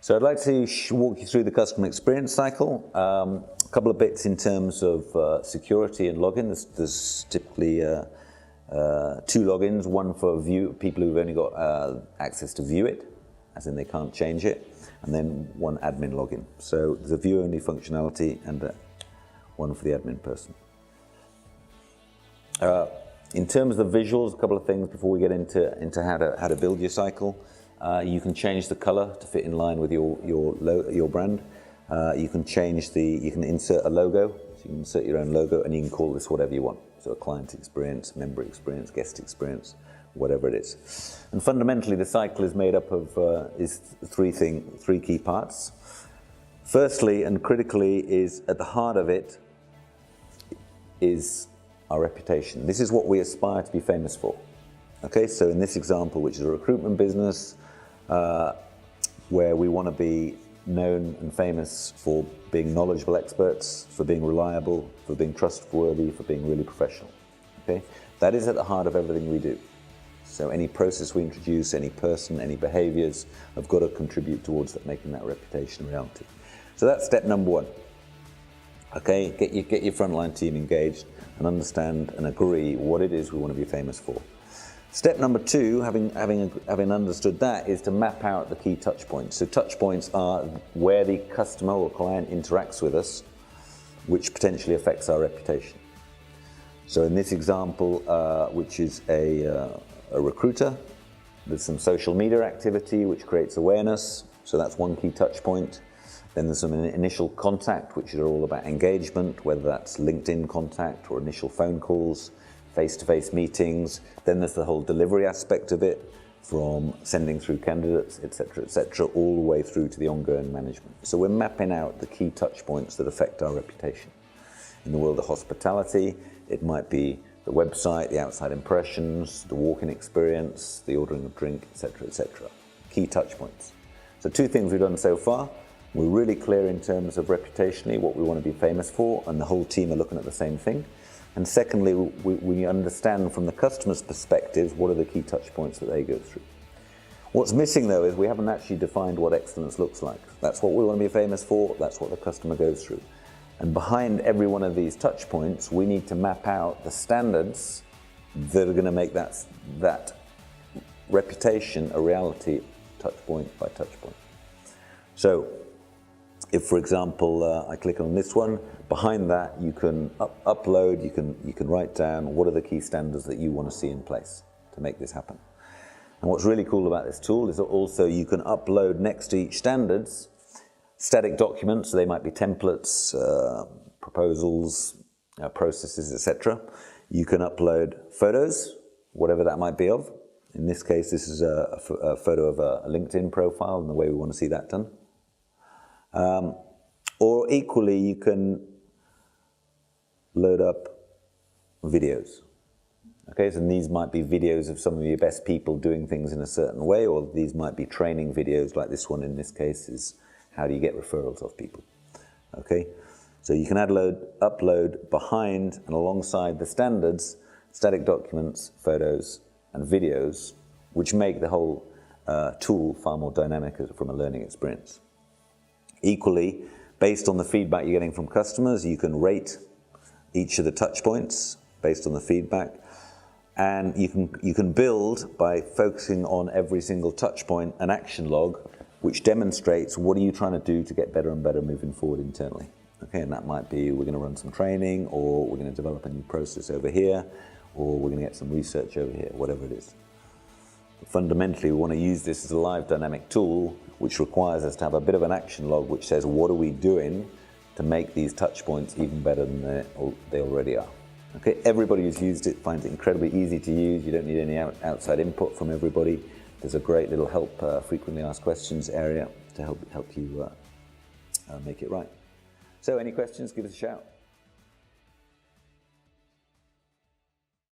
So I'd like to walk you through the customer experience cycle. A couple of bits in terms of security and login. There's typically two logins, one for people who've only got access to view it, as in they can't change it, and then one admin login. So there's a view-only functionality and one for the admin person. In terms of the visuals, a couple of things before we get into how to build your cycle. You can change the color to fit in line with your brand. You can insert a logo. So you can insert your own logo, and you can call this whatever you want. So a client experience, member experience, guest experience, whatever it is. And fundamentally, the cycle is made up of three key parts. Firstly, and critically, is at the heart of it is our reputation. This is what we aspire to be famous for. Okay, so in this example, which is a recruitment business, where we want to be known and famous for being knowledgeable experts, for being reliable, for being trustworthy, for being really professional. Okay, that is at the heart of everything we do. So any process we introduce, any person, any behaviors have got to contribute towards that, making that reputation a reality. So that's step number one. Okay, get your frontline team engaged and understand and agree what it is we want to be famous for. Step number two, having understood that, is to map out the key touch points. So touch points are where the customer or client interacts with us, which potentially affects our reputation. So in this example, which is a recruiter, there's some social media activity which creates awareness. So that's one key touch point. Then there's some initial contact, which are all about engagement, whether that's LinkedIn contact or initial phone calls, face-to-face meetings. Then there's the whole delivery aspect of it, from sending through candidates, etc., all the way through to the ongoing management. So we're mapping out the key touch points that affect our reputation. In the world of hospitality, it might be the website, the outside impressions, the walk-in experience, the ordering of drink, etc. Key touch points. So two things we've done so far. We're really clear in terms of reputationally what we want to be famous for, and the whole team are looking at the same thing. And secondly, we understand from the customer's perspective what are the key touch points that they go through. What's missing though is we haven't actually defined what excellence looks like. That's what we want to be famous for, that's what the customer goes through. And behind every one of these touch points, we need to map out the standards that are going to make that reputation a reality, touch point by touch point. So, if, for example, I click on this one, behind that you can upload, you can write down what are the key standards that you want to see in place to make this happen. And what's really cool about this tool is that also you can upload next to each standards static documents. So they might be templates, proposals, processes, etc. You can upload photos, whatever that might be of. In this case, this is a photo of a LinkedIn profile and the way we want to see that done. Or equally, you can load up videos. Okay, so these might be videos of some of your best people doing things in a certain way, or these might be training videos like this one in this case is how do you get referrals of people. Okay, so you can upload behind and alongside the standards, static documents, photos, and videos, which make the whole tool far more dynamic from a learning experience. Equally, based on the feedback you're getting from customers, you can rate each of the touch points based on the feedback, and you can build by focusing on every single touch point an action log which demonstrates what are you trying to do to get better and better moving forward internally. Okay, and that might be we're going to run some training, or we're going to develop a new process over here, or we're going to get some research over here, whatever it is. Fundamentally, we want to use this as a live dynamic tool, which requires us to have a bit of an action log which says what are we doing to make these touch points even better than they already are. Okay, everybody who's used it finds it incredibly easy to use. You don't need any outside input from everybody. There's a great little help frequently asked questions area to help you make it right. So any questions, give us a shout.